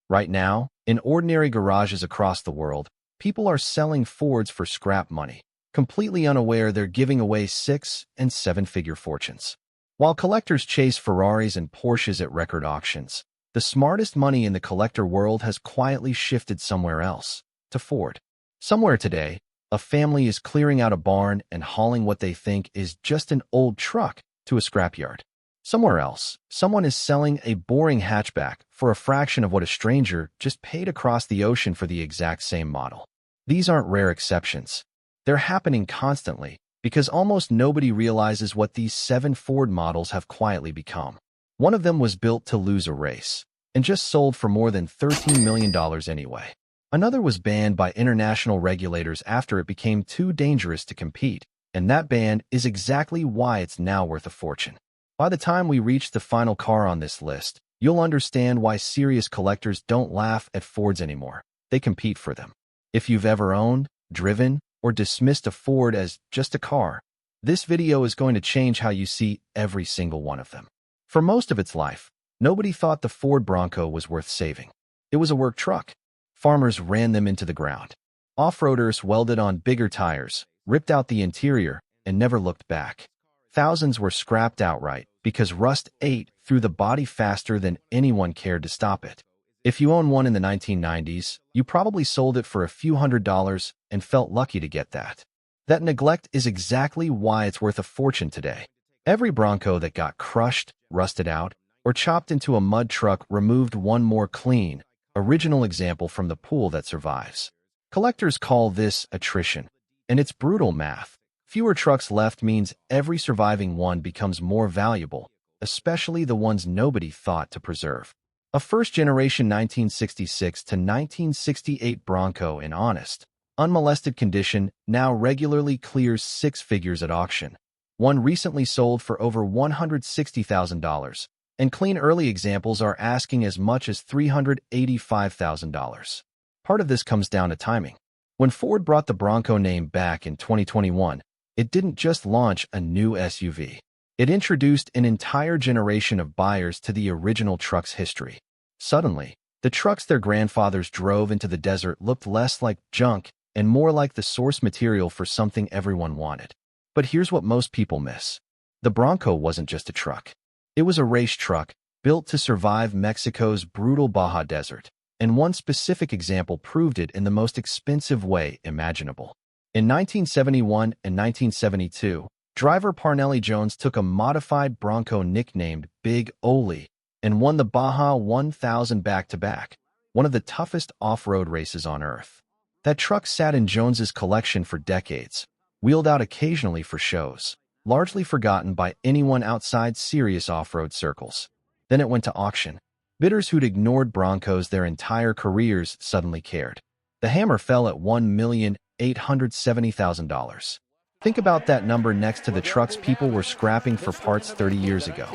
Right now, in ordinary garages across the world, people are selling Fords for scrap money, completely unaware they're giving away 6- and 7-figure fortunes. While collectors chase Ferraris and Porsches at record auctions, the smartest money in the collector world has quietly shifted somewhere else, to Ford. Somewhere today, a family is clearing out a barn and hauling what they think is just an old truck to a scrapyard. Somewhere else, someone is selling a boring hatchback for a fraction of what a stranger just paid across the ocean for the exact same model. These aren't rare exceptions. They're happening constantly because almost nobody realizes what these 7 Ford models have quietly become. One of them was built to lose a race and just sold for more than $13 million anyway. Another was banned by international regulators after it became too dangerous to compete, and that ban is exactly why it's now worth a fortune. By the time we reach the final car on this list, you'll understand why serious collectors don't laugh at Fords anymore. They compete for them. If you've ever owned, driven, or dismissed a Ford as just a car, this video is going to change how you see every single one of them. For most of its life, nobody thought the Ford Bronco was worth saving. It was a work truck. Farmers ran them into the ground. Off-roaders welded on bigger tires, ripped out the interior, and never looked back. Thousands were scrapped outright because rust ate through the body faster than anyone cared to stop it. If you own one in the 1990s, you probably sold it for a few $100s and felt lucky to get that. That neglect is exactly why it's worth a fortune today. Every Bronco that got crushed, rusted out, or chopped into a mud truck removed one more clean, original example from the pool that survives. Collectors call this attrition, and it's brutal math. Fewer trucks left means every surviving one becomes more valuable, especially the ones nobody thought to preserve. A first-generation 1966 to 1968 Bronco in honest, unmolested condition now regularly clears 6 figures at auction. One recently sold for over $160,000, and clean early examples are asking as much as $385,000. Part of this comes down to timing. When Ford brought the Bronco name back in 2021, it didn't just launch a new SUV. It introduced an entire generation of buyers to the original truck's history. Suddenly, the trucks their grandfathers drove into the desert looked less like junk and more like the source material for something everyone wanted. But here's what most people miss. The Bronco wasn't just a truck. It was a race truck built to survive Mexico's brutal Baja desert, and one specific example proved it in the most expensive way imaginable. In 1971 and 1972, driver Parnelli Jones took a modified Bronco nicknamed Big Ole and won the Baja 1000 back-to-back, one of the toughest off-road races on Earth. That truck sat in Jones's collection for decades, wheeled out occasionally for shows, largely forgotten by anyone outside serious off-road circles. Then it went to auction. Bidders who'd ignored Broncos their entire careers suddenly cared. The hammer fell at $1,870,000. Think about that number next to the trucks people were scrapping for parts 30 years ago.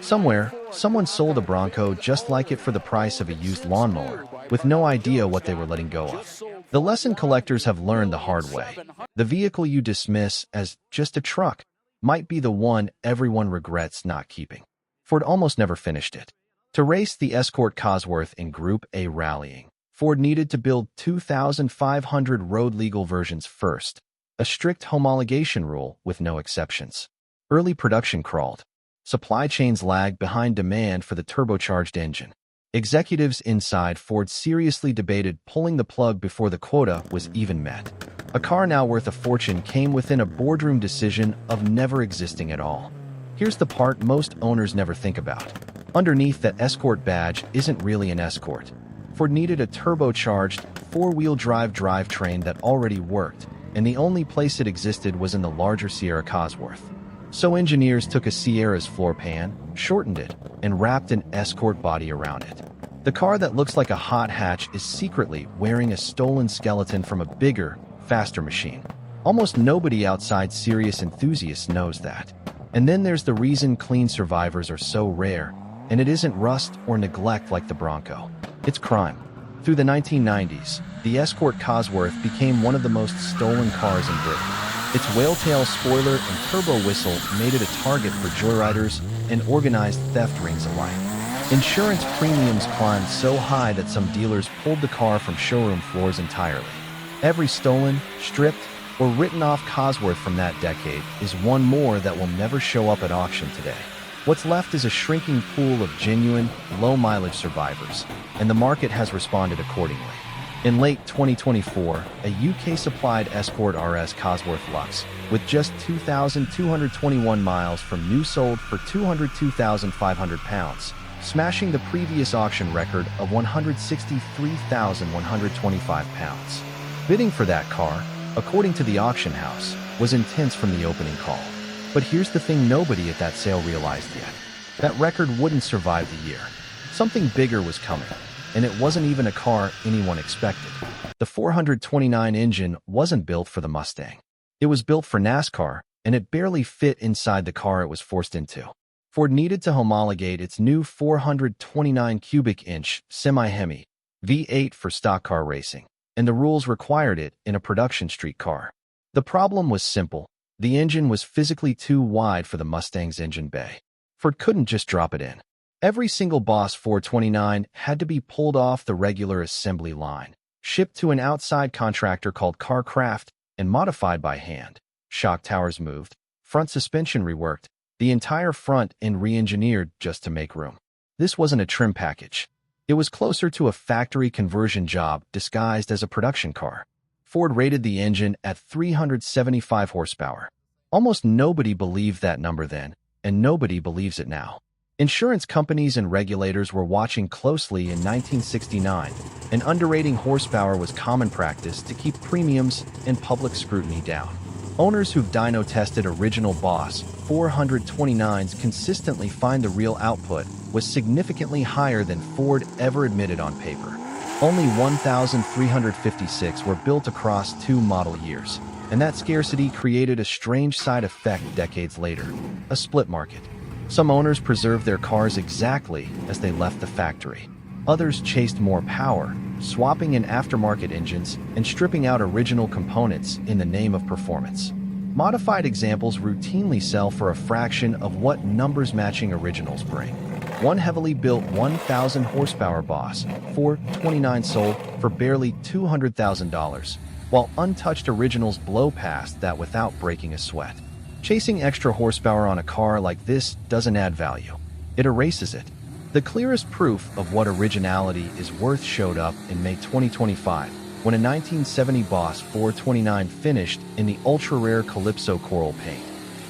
Somewhere, someone sold a Bronco just like it for the price of a used lawnmower, with no idea what they were letting go of. The lesson collectors have learned the hard way. The vehicle you dismiss as just a truck might be the one everyone regrets not keeping. Ford almost never finished it. To race the Escort Cosworth in Group A rallying, Ford needed to build 2,500 road-legal versions first, a strict homologation rule with no exceptions. Early production crawled. Supply chains lagged behind demand for the turbocharged engine. Executives inside Ford seriously debated pulling the plug before the quota was even met. A car now worth a fortune came within a boardroom decision of never existing at all. Here's the part most owners never think about. Underneath that Escort badge isn't really an Escort. Ford needed a turbocharged, four-wheel drive drivetrain that already worked, and the only place it existed was in the larger Sierra Cosworth. So engineers took a Sierra's floor pan, shortened it, and wrapped an Escort body around it. The car that looks like a hot hatch is secretly wearing a stolen skeleton from a bigger, faster machine. Almost nobody outside serious enthusiasts knows that. And then there's the reason clean survivors are so rare, and it isn't rust or neglect like the Bronco. It's crime. Through the 1990s, the Escort Cosworth became one of the most stolen cars in Britain. Its whale-tail spoiler and turbo whistle made it a target for joyriders and organized theft rings alike. Insurance premiums climbed so high that some dealers pulled the car from showroom floors entirely. Every stolen, stripped, or written off Cosworth from that decade is one more that will never show up at auction today. What's left is a shrinking pool of genuine, low-mileage survivors, and the market has responded accordingly. In late 2024, a UK-supplied Escort RS Cosworth Lux, with just 2,221 miles from new sold for £202,500, smashing the previous auction record of £163,125. Bidding for that car, according to the auction house, was intense from the opening call. But here's the thing nobody at that sale realized yet. That record wouldn't survive the year. Something bigger was coming, and it wasn't even a car anyone expected. The 429 engine wasn't built for the Mustang. It was built for NASCAR, and it barely fit inside the car it was forced into. Ford needed to homologate its new 429 cubic inch semi-Hemi V8 for stock car racing, and the rules required it in a production street car. The problem was simple. The engine was physically too wide for the Mustang's engine bay. Ford couldn't just drop it in. Every single Boss 429 had to be pulled off the regular assembly line, shipped to an outside contractor called Carcraft, and modified by hand. Shock towers moved, front suspension reworked, the entire front end re-engineered just to make room. This wasn't a trim package. It was closer to a factory conversion job disguised as a production car. Ford rated the engine at 375 horsepower. Almost nobody believed that number then, and nobody believes it now. Insurance companies and regulators were watching closely in 1969, and underrating horsepower was common practice to keep premiums and public scrutiny down. Owners who've dyno-tested original Boss 429s consistently find the real output was significantly higher than Ford ever admitted on paper. Only 1,356 were built across 2 model years, and that scarcity created a strange side effect decades later, a split market. Some owners preserved their cars exactly as they left the factory. Others chased more power, swapping in aftermarket engines and stripping out original components in the name of performance. Modified examples routinely sell for a fraction of what numbers-matching originals bring. One heavily built 1,000 horsepower Boss 429 sold for barely $200,000, while untouched originals blow past that without breaking a sweat. Chasing extra horsepower on a car like this doesn't add value. It erases it. The clearest proof of what originality is worth showed up in May 2025, when a 1970 Boss 429 finished in the ultra-rare Calypso coral paint,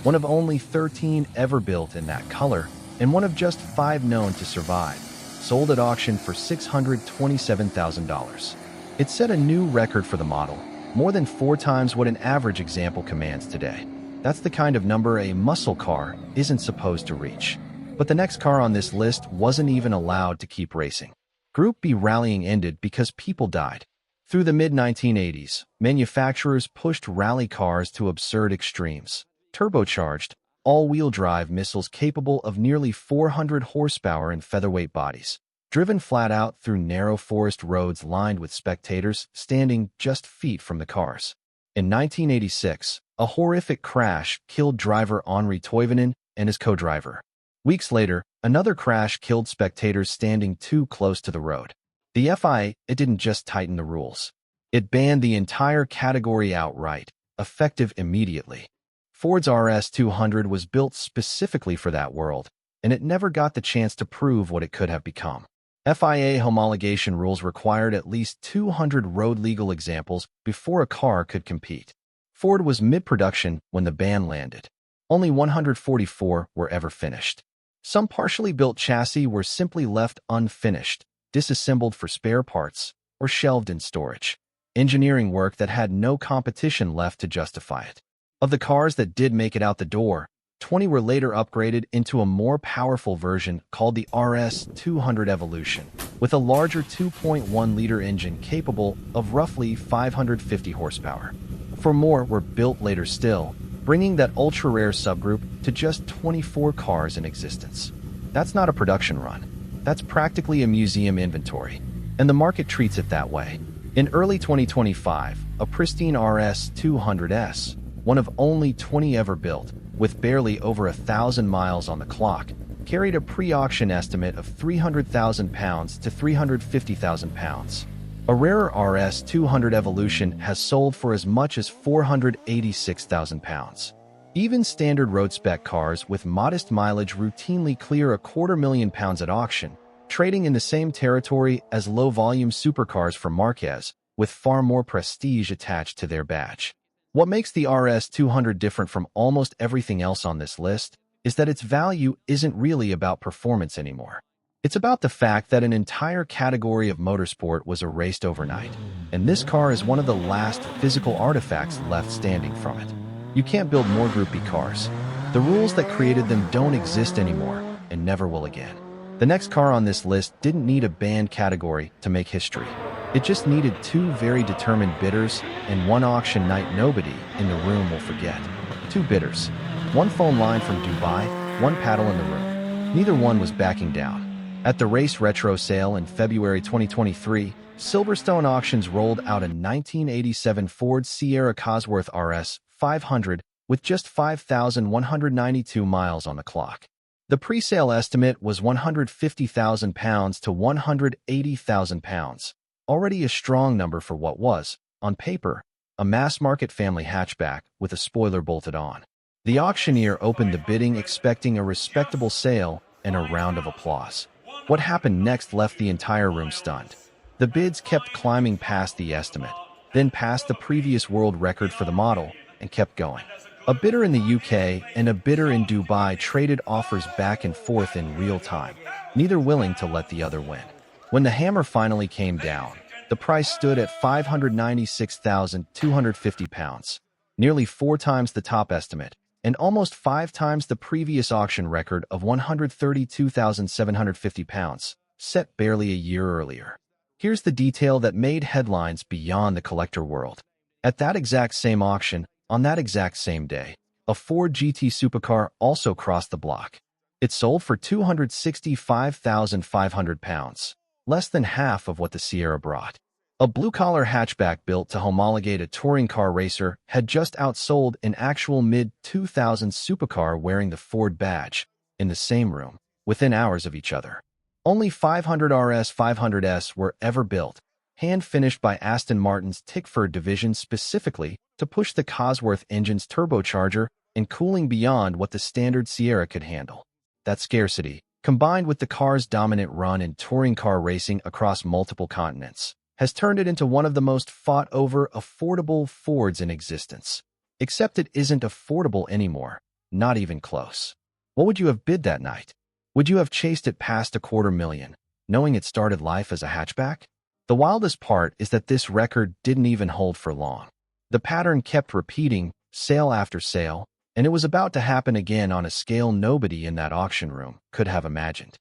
one of only 13 ever built in that color, and one of just 5 known to survive, sold at auction for $627,000. It set a new record for the model, more than 4 times what an average example commands today. That's the kind of number a muscle car isn't supposed to reach. But the next car on this list wasn't even allowed to keep racing. Group B rallying ended because people died. Through the mid-1980s, manufacturers pushed rally cars to absurd extremes. Turbocharged, all-wheel drive missiles capable of nearly 400 horsepower and featherweight bodies, driven flat out through narrow forest roads lined with spectators standing just feet from the cars. In 1986, a horrific crash killed driver Henri Toivonen and his co-driver. Weeks later, another crash killed spectators standing too close to the road. The FIA didn't just tighten the rules. It banned the entire category outright, effective immediately. Ford's RS500 was built specifically for that world, and it never got the chance to prove what it could have become. FIA homologation rules required at least 200 road-legal examples before a car could compete. Ford was mid-production when the ban landed. Only 144 were ever finished. Some partially built chassis were simply left unfinished, disassembled for spare parts, or shelved in storage. Engineering work that had no competition left to justify it. Of the cars that did make it out the door, 20 were later upgraded into a more powerful version called the RS500 Evolution, with a larger 2.1-liter engine capable of roughly 550 horsepower. 4 more were built later still, bringing that ultra-rare subgroup to just 24 cars in existence. That's not a production run. That's practically a museum inventory, and the market treats it that way. In early 2025, a pristine RS500S, one of only 20 ever built, with barely over 1,000 miles on the clock, carried a pre-auction estimate of £300,000 to £350,000. A rarer RS200 Evolution has sold for as much as £486,000. Even standard road-spec cars with modest mileage routinely clear £250,000 at auction, trading in the same territory as low-volume supercars from Marquez, with far more prestige attached to their badge. What makes the RS200 different from almost everything else on this list is that its value isn't really about performance anymore. It's about the fact that an entire category of motorsport was erased overnight, and this car is one of the last physical artifacts left standing from it. You can't build more Group B cars. The rules that created them don't exist anymore, and never will again. The next car on this list didn't need a banned category to make history. It just needed two very determined bidders and one auction night nobody in the room will forget. Two bidders. One phone line from Dubai, one paddle in the room. Neither one was backing down. At the race retro sale in February 2023, Silverstone Auctions rolled out a 1987 Ford Sierra Cosworth RS500 with just 5,192 miles on the clock. The pre-sale estimate was £150,000 to £180,000, already a strong number for what was, on paper, a mass-market family hatchback with a spoiler bolted on. The auctioneer opened the bidding expecting a respectable sale and a round of applause. What happened next left the entire room stunned. The bids kept climbing past the estimate, then past the previous world record for the model, and kept going. A bidder in the UK and a bidder in Dubai traded offers back and forth in real time, neither willing to let the other win. When the hammer finally came down, the price stood at £596,250, nearly 4 times the top estimate, and almost 5 times the previous auction record of £132,750, set barely a year earlier. Here's the detail that made headlines beyond the collector world. At that exact same auction, on that exact same day, a Ford GT supercar also crossed the block. It sold for £265,500, less than half of what the Sierra brought. A blue-collar hatchback built to homologate a touring car racer had just outsold an actual mid-2000s supercar wearing the Ford badge, in the same room, within hours of each other. Only 500 RS500s were ever built, hand-finished by Aston Martin's Tickford division specifically to push the Cosworth engine's turbocharger and cooling beyond what the standard Sierra could handle. That scarcity, combined with the car's dominant run in touring car racing across multiple continents, has turned it into one of the most fought-over affordable Fords in existence. Except it isn't affordable anymore, not even close. What would you have bid that night? Would you have chased it past $250,000, knowing it started life as a hatchback? The wildest part is that this record didn't even hold for long. The pattern kept repeating, sale after sale, and it was about to happen again on a scale nobody in that auction room could have imagined.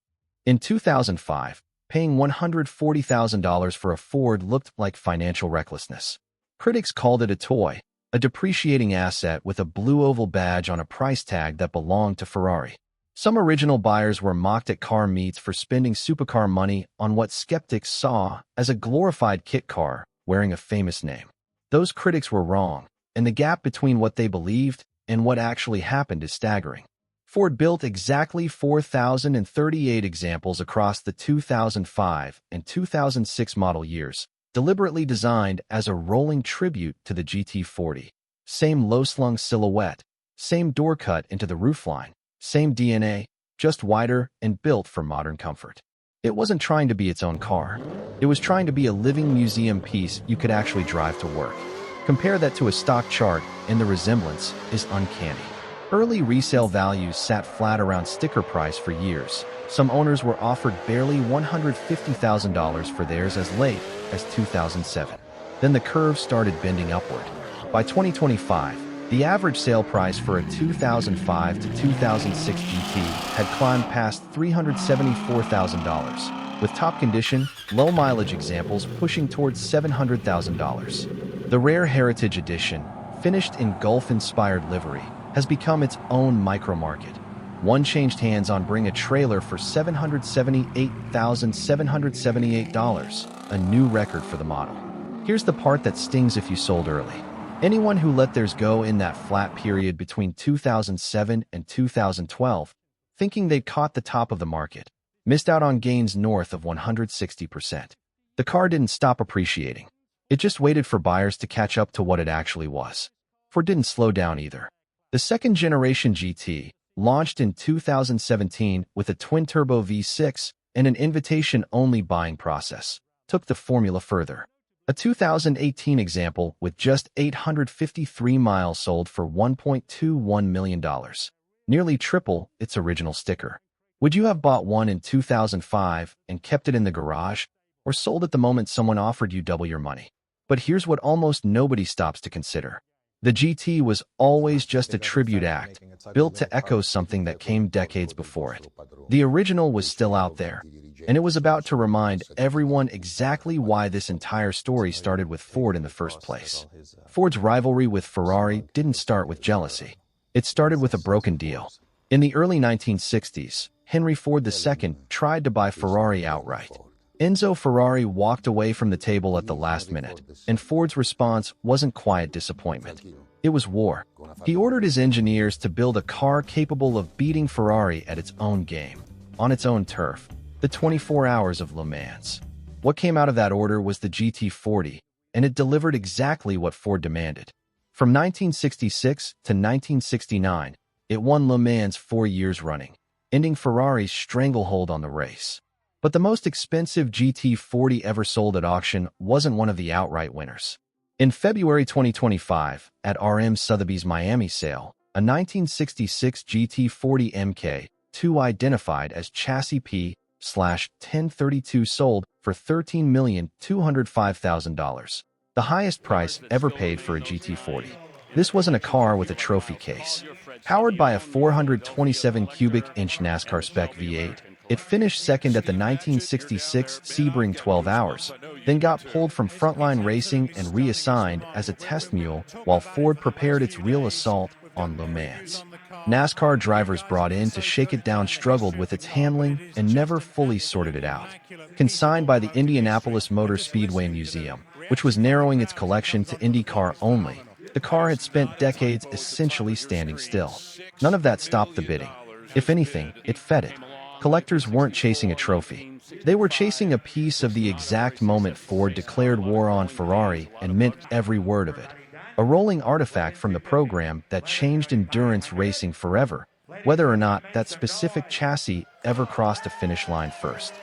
In 2005, paying $140,000 for a Ford looked like financial recklessness. Critics called it a toy, a depreciating asset with a blue oval badge on a price tag that belonged to Ferrari. Some original buyers were mocked at car meets for spending supercar money on what skeptics saw as a glorified kit car wearing a famous name. Those critics were wrong, and the gap between what they believed and what actually happened is staggering. Ford built exactly 4,038 examples across the 2005 and 2006 model years, deliberately designed as a rolling tribute to the GT40. Same low-slung silhouette, same door cut into the roofline, same DNA, just wider and built for modern comfort. It wasn't trying to be its own car. It was trying to be a living museum piece you could actually drive to work. Compare that to a stock chart, and the resemblance is uncanny. Early resale values sat flat around sticker price for years. Some owners were offered barely $150,000 for theirs as late as 2007. Then the curve started bending upward. By 2025, the average sale price for a 2005 to 2006 GT had climbed past $374,000, with top condition, low mileage examples pushing towards $700,000. The rare Heritage Edition, finished in Gulf-inspired livery, has become its own micro-market. One changed hands on Bring a Trailer for $778,778, a new record for the model. Here's the part that stings if you sold early. Anyone who let theirs go in that flat period between 2007 and 2012 thinking they'd caught the top of the market, missed out on gains north of 160%. The car didn't stop appreciating. It just waited for buyers to catch up to what it actually was. Ford didn't slow down either. The second-generation GT, launched in 2017 with a twin-turbo V6 and an invitation-only buying process, took the formula further. A 2018 example with just 853 miles sold for $1.21 million, nearly triple its original sticker. Would you have bought one in 2005 and kept it in the garage, or sold it the moment someone offered you double your money? But here's what almost nobody stops to consider. The GT was always just a tribute act, built to echo something that came decades before it. The original was still out there, and it was about to remind everyone exactly why this entire story started with Ford in the first place. Ford's rivalry with Ferrari didn't start with jealousy. It started with a broken deal. In the early 1960s, Henry Ford II tried to buy Ferrari outright. Enzo Ferrari walked away from the table at the last minute, and Ford's response wasn't quiet disappointment. It was war. He ordered his engineers to build a car capable of beating Ferrari at its own game, on its own turf, the 24 hours of Le Mans. What came out of that order was the GT40, and it delivered exactly what Ford demanded. From 1966 to 1969, it won Le Mans 4 years running, ending Ferrari's stranglehold on the race. But the most expensive GT40 ever sold at auction wasn't one of the outright winners. In February 2025, at RM Sotheby's Miami sale, a 1966 GT40 Mk2 identified as Chassis P/1032 sold for $13,205,000, the highest price ever paid for a GT40. This wasn't a car with a trophy case. Powered by a 427 cubic inch NASCAR spec V8, it finished second at the 1966 Sebring 12 Hours, then got pulled from frontline racing and reassigned as a test mule while Ford prepared its real assault on Le Mans. NASCAR drivers brought in to shake it down struggled with its handling and never fully sorted it out. Consigned by the Indianapolis Motor Speedway Museum, which was narrowing its collection to IndyCar only, the car had spent decades essentially standing still. None of that stopped the bidding. If anything, it fed it. Collectors weren't chasing a trophy. They were chasing a piece of the exact moment Ford declared war on Ferrari and meant every word of it. A rolling artifact from the program that changed endurance racing forever, whether or not that specific chassis ever crossed a finish line first.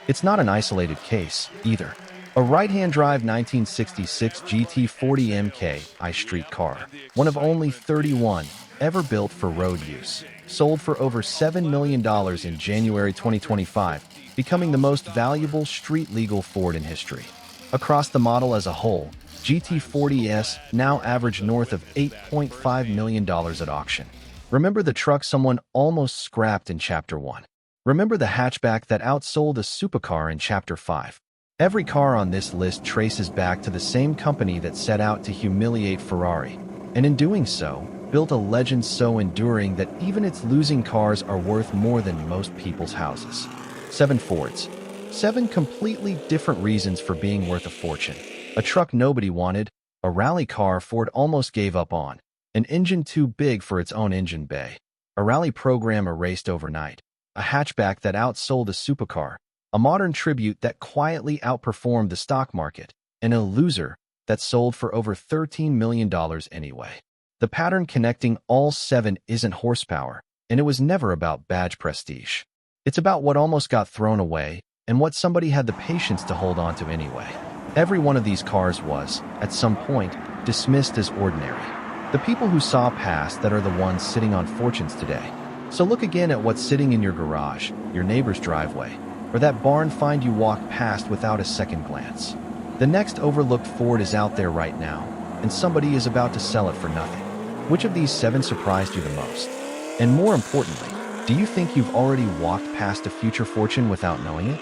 It's not an isolated case, either. A right-hand drive 1966 GT40 Mk street car, one of only 31 ever built for road use, sold for over $7 million in January 2025, becoming the most valuable street-legal Ford in history. Across the model as a whole, GT40s now average north of $8.5 million at auction. Remember the truck someone almost scrapped in Chapter 1. Remember the hatchback that outsold a supercar in Chapter 5. Every car on this list traces back to the same company that set out to humiliate Ferrari, and in doing so, built a legend so enduring that even its losing cars are worth more than most people's houses. 7 Fords. 7 completely different reasons for being worth a fortune. A truck nobody wanted, a rally car Ford almost gave up on, an engine too big for its own engine bay, a rally program erased overnight, a hatchback that outsold a supercar, a modern tribute that quietly outperformed the stock market, and a loser that sold for over $13 million anyway. The pattern connecting all 7 isn't horsepower, and it was never about badge prestige. It's about what almost got thrown away and what somebody had the patience to hold on to anyway. Every one of these cars was, at some point, dismissed as ordinary. The people who saw past that are the ones sitting on fortunes today. So look again at what's sitting in your garage, your neighbor's driveway, or that barn find you walked past without a second glance. The next overlooked Ford is out there right now, and somebody is about to sell it for nothing. Which of these 7 surprised you the most? And more importantly, do you think you've already walked past a future fortune without knowing it?